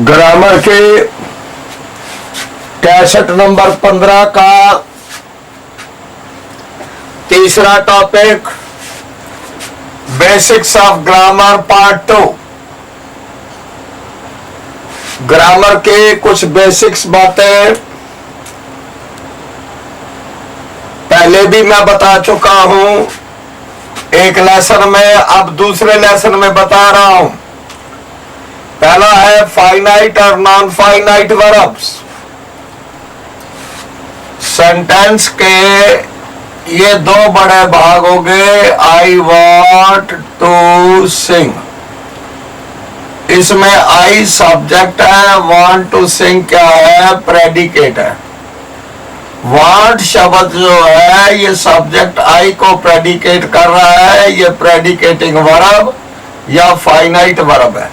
Grammar के 63 number 15 का तीसरा topic basics of grammar part 2। Grammar के कुछ बेसिक्स बातें पहले भी मैं बता चुका हूं एक लेसन में, अब दूसरे लेसन में बता रहा हूं। पहला है फाइनाइट और नॉन फाइनाइट वर्ब्स। सेंटेंस के ये दो बड़े भाग हो गए। आई वॉन्ट टू सिंग, इसमें आई सब्जेक्ट है, वांट टू सिंग क्या है? प्रेडिकेट है। वांट शब्द जो है ये सब्जेक्ट आई को प्रेडिकेट कर रहा है, ये प्रेडिकेटिंग वर्ब या फाइनाइट वर्ब है।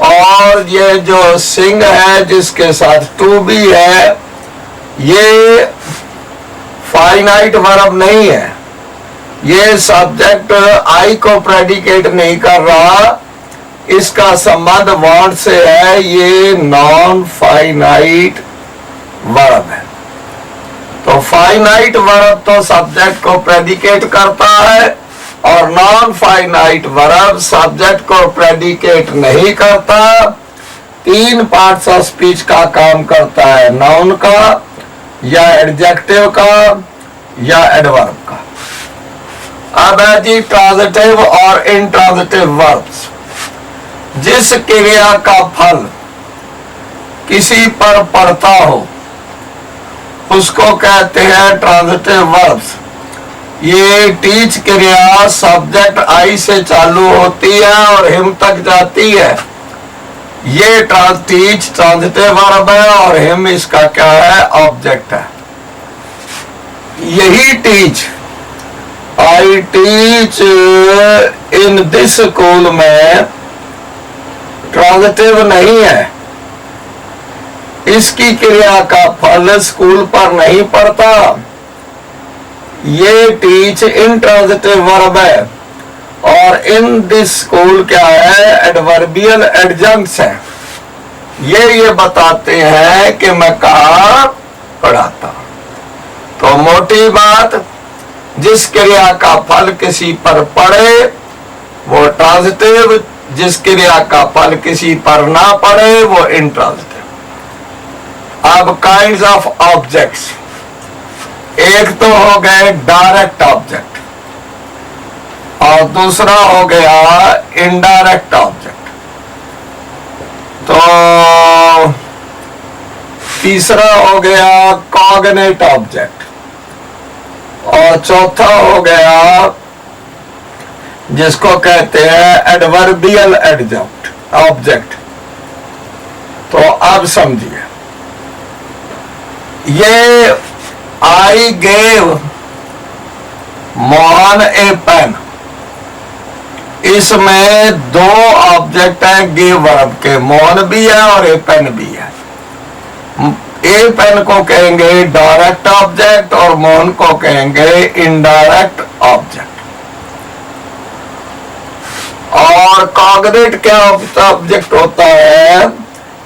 और ये जो सिंग है जिसके साथ टू भी है, ये फाइनाइट वर्ब नहीं है। ये सब्जेक्ट आई को प्रेडिकेट नहीं कर रहा, इसका संबंध वांट से है, ये नॉन फाइनाइट वर्ब है। तो फाइनाइट वर्ब तो सब्जेक्ट को प्रेडिकेट करता है और नॉन फाइनाइट वर्ब सब्जेक्ट को प्रेडिकेट नहीं करता। तीन पार्ट्स ऑफ स्पीच का काम करता है, नाउन का या एडजेक्टिव का या एडवर्ब का। अब है जी ट्रांजिटिव और इंट्रांजिटिव वर्ब्स। जिस क्रिया का फल किसी पर पड़ता हो उसको कहते हैं ट्रांजिटिव वर्ब्स। ये टीच क्रिया सब्जेक्ट आई से चालू होती है और हिम तक जाती है। ये टीच ट्रांजिटिव वर्ब है और हिम इसका क्या है? ऑब्जेक्ट है। यही teach, I teach in this school में ट्रांजिटिव नहीं है। इसकी क्रिया का फल स्कूल पर नहीं पड़ता। ये टीच इंट्रांजिटिव वर्ब है और इन दिस स्कूल क्या है? एडवर्बियल एडजंक्ट्स है। ये बताते हैं कि मैं कहाँ पढ़ाता हूं। तो मोटी बात, जिस क्रिया का फल किसी पर पड़े वो ट्रांजिटिव, जिस क्रिया का फल किसी पर ना पड़े वो इंट्रांजिटिव। अब काइंड्स ऑफ ऑब्जेक्ट्स, एक तो हो गए डायरेक्ट ऑब्जेक्ट और दूसरा हो गया इनडायरेक्ट ऑब्जेक्ट। तो तीसरा हो गया कॉग्निट ऑब्जेक्ट और चौथा हो गया जिसको कहते हैं एडवर्बियल एडजंक्ट ऑब्जेक्ट। तो अब समझिए, ये I gave Mohan a pen, इसमें दो ऑब्जेक्ट है गिव वर्ब के, मोहन भी है और ए पेन भी है। ए पेन को कहेंगे डायरेक्ट ऑब्जेक्ट और मोहन को कहेंगे इनडायरेक्ट ऑब्जेक्ट। और कॉग्निट क्या ऑब्जेक्ट होता है?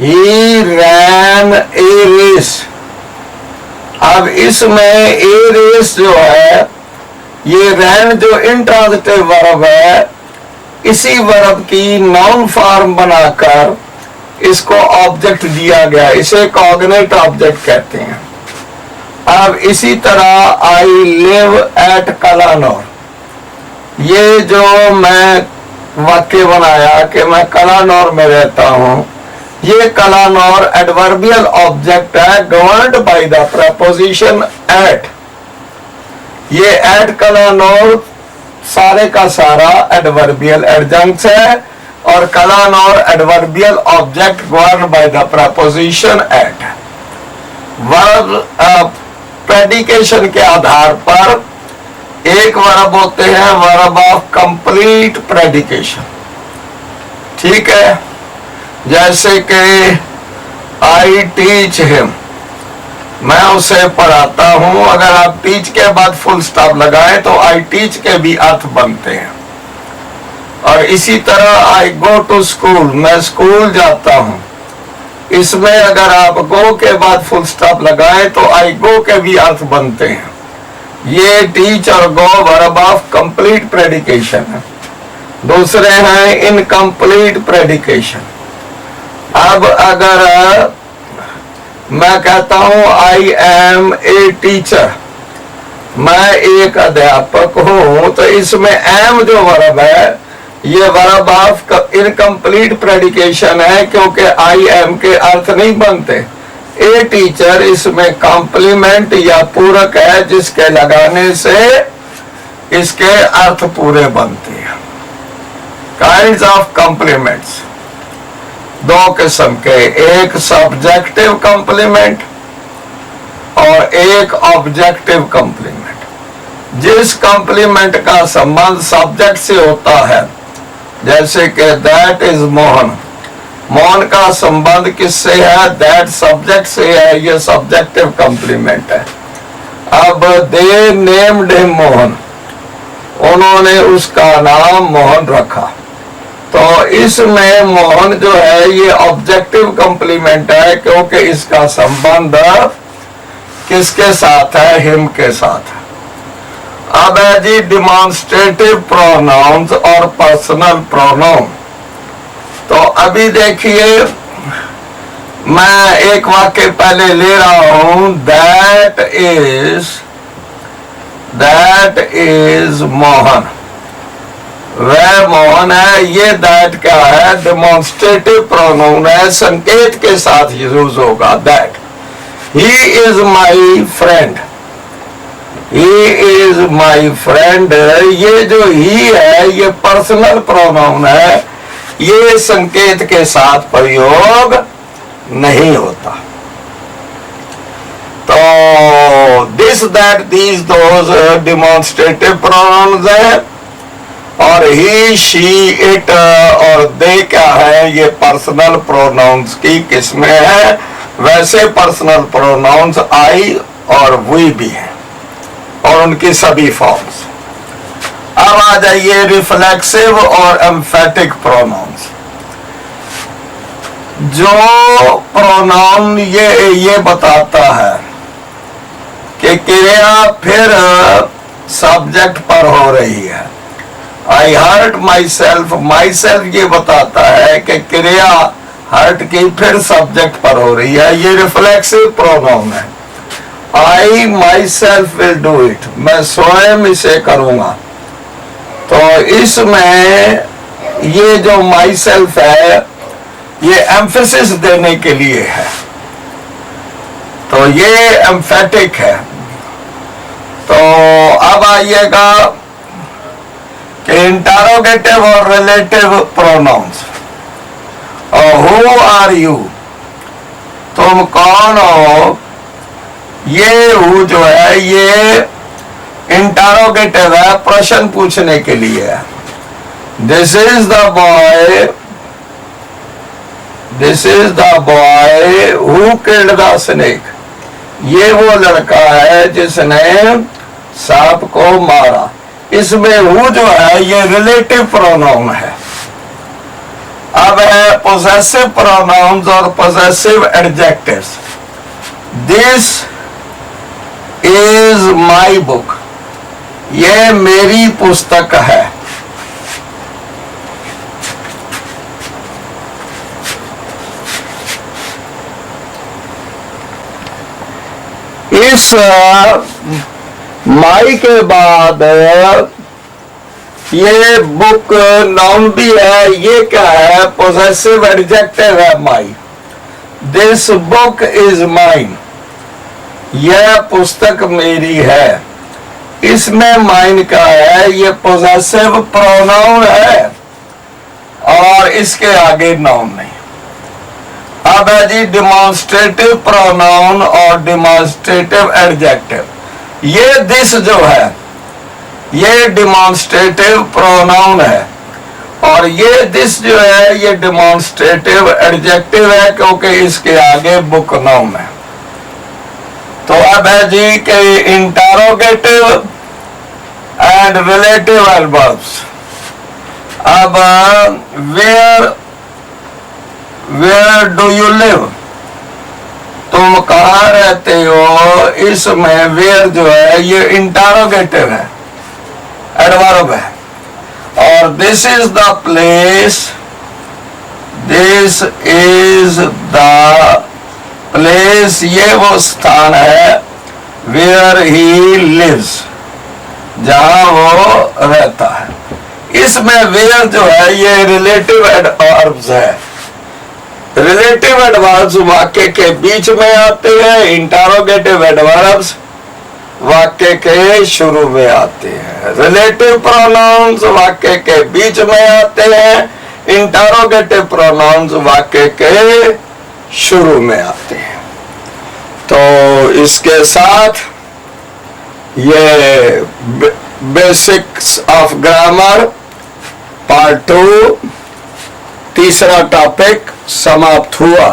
ही रैन ए रेस। अब इसमें ए रेस जो है, ये रैन जो इंट्रांजिटिव वर्ब है, इसी वर्ब की नाउन फॉर्म बनाकर इसको ऑब्जेक्ट दिया गया, इसे कॉग्निट ऑब्जेक्ट कहते हैं। अब इसी तरह आई लिव एट कलानौर, ये जो मैं वाक्य बनाया कि मैं कलानौर में रहता हूं, ये कलानौर एडवर्बियल ऑब्जेक्ट है governed by the preposition at. ये एट कलानौर सारे का सारा एडवर्बियल एडजंक्ट्स है और Kalanaur adverbial object governed by the preposition at. Verb predication के आधार पर एक वर्ब होते हैं वर्ब ऑफ कंप्लीट प्रेडिकेशन। ठीक है, जैसे कि आई टीच हिम, मैं उसे पढ़ाता हूं। अगर आप टीच के बाद फुल स्टॉप लगाएं तो आई टीच के भी अर्थ बनते हैं। और इसी तरह आई गो टू स्कूल, मैं स्कूल जाता हूं। इसमें अगर आप गो के बाद फुल स्टॉप लगाएं तो आई गो के भी अर्थ बनते हैं। ये टीच और गो वर्ब ऑफ कंप्लीट प्रेडिकेशन है। दूसरे हैं इनकम्प्लीट प्रेडिकेशन। अब अगर मैं कहता हूं आई एम ए टीचर, मैं एक अध्यापक हूं, तो इसमें एम जो वर्ब है ये वर्ब ऑफ इनकम्प्लीट प्रेडिकेशन है, क्योंकि आई एम के अर्थ नहीं बनते। ए टीचर इसमें कॉम्प्लीमेंट या पूरक है, जिसके लगाने से इसके अर्थ पूरे बनते हैं। काइंड्स ऑफ कॉम्प्लीमेंट्स दो किस्म के, एक सब्जेक्टिव कॉम्प्लीमेंट और एक ऑब्जेक्टिव कॉम्प्लीमेंट। जिस कॉम्प्लीमेंट का संबंध सब्जेक्ट से होता है, जैसे कि दैट इज मोहन, मोहन का संबंध किससे है? दैट सब्जेक्ट से है, ये सब्जेक्टिव कॉम्प्लीमेंट है। अब दे नेम्ड हिम मोहन, उन्होंने उसका नाम मोहन रखा, तो इसमें मोहन जो है ये ऑब्जेक्टिव कॉम्प्लीमेंट है, क्योंकि इसका संबंध किसके साथ है? हिम के साथ है। अब है जी डिमॉन्स्ट्रेटिव प्रोनाउंस और पर्सनल प्रोनाउन। तो अभी देखिए, मैं एक वाक्य पहले ले रहा हूं, दैट इज मोहन, वह मोहन है। ये दैट क्या है? डिमॉन्स्ट्रेटिव प्रोनाउन है, संकेत के साथ यूज होगा। That he is my friend, he is my friend, ये जो ही है ये पर्सनल प्रोनाउन है, ये संकेत के साथ प्रयोग नहीं होता। तो this that these those demonstrative pronounce है, और ही शी इट और दे क्या है? ये पर्सनल प्रोनाउंस की किस्में है। वैसे पर्सनल प्रोनाउंस आई और वी भी हैं, और उनकी सभी फॉर्म्स। अब आ जाइए रिफ्लेक्सिव और एम्फेटिक प्रोनाउंस। जो प्रोनाउन ये बताता है कि क्रिया फिर सब्जेक्ट पर हो रही है। I hurt myself, myself ये बताता है कि क्रिया हर्ट की फिर सब्जेक्ट पर हो रही है, ये रिफ्लेक्सिव प्रोनाउन है। I myself will do it, मैं स्वयं इसे करूंगा। तो इसमें ये जो माई सेल्फ है ये एम्फेसिस देने के लिए है, तो ये एम्फेटिक है। तो अब आइएगा कि इंटरोगेटिव और relative pronouns. Who are you, तुम कौन हो? ये हु जो है ये इंटरोगेटिव है, प्रश्न पूछने के लिए है। This is the boy, this is the boy who killed the snake, ये वो लड़का है जिसने सांप को मारा। इसमें हु जो है ये रिलेटिव प्रोनाउन है। अब है पोजेसिव प्रोनाउन्स और possessive adjectives. This is my book, ये मेरी पुस्तक है। इस माई के बाद ये बुक नाउन भी है, ये क्या है? पोजेसिव एडजेक्टिव है माई। दिस बुक इज माइन, यह पुस्तक मेरी है। इसमें माइन का है, ये पोजेसिव प्रोनाउन है और इसके आगे नाउन नहीं। अब है जी डिमॉन्स्ट्रेटिव प्रोनाउन और डिमॉन्स्ट्रेटिव एडजेक्टिव। ये दिस जो है ये डिमॉन्स्ट्रेटिव प्रोनाउन है, और ये दिस जो है ये डिमॉन्स्ट्रेटिव एडजेक्टिव है, क्योंकि इसके आगे बुक नाउन है। तो अब है जी के इंटरोगेटिव एंड रिलेटिव एडवर्ब्स। अब वेयर डू यू लिव, तुम कहाँ रहते हो, इसमें वेयर जो है ये इंटरोगेटिव है, एडवर्ब है। और this is the place, this is the place, ये वो स्थान है, वेयर ही लिव्स, जहां वो रहता है। इसमें वेयर जो है ये रिलेटिव एडवर्ब्स है। रिलेटिव एडवर्ब्स वाक्य के बीच में आते हैं, इंटरोगेटिव एडवर्ब्स वाक्य के शुरू में आते हैं। रिलेटिव प्रोनाउंस वाक्य के बीच में आते हैं, इंटरोगेटिव प्रोनाउंस वाक्य के शुरू में आते हैं। तो इसके साथ ये बेसिक्स ऑफ ग्रामर पार्ट 2 तीसरा टॉपिक समाप्त हुआ।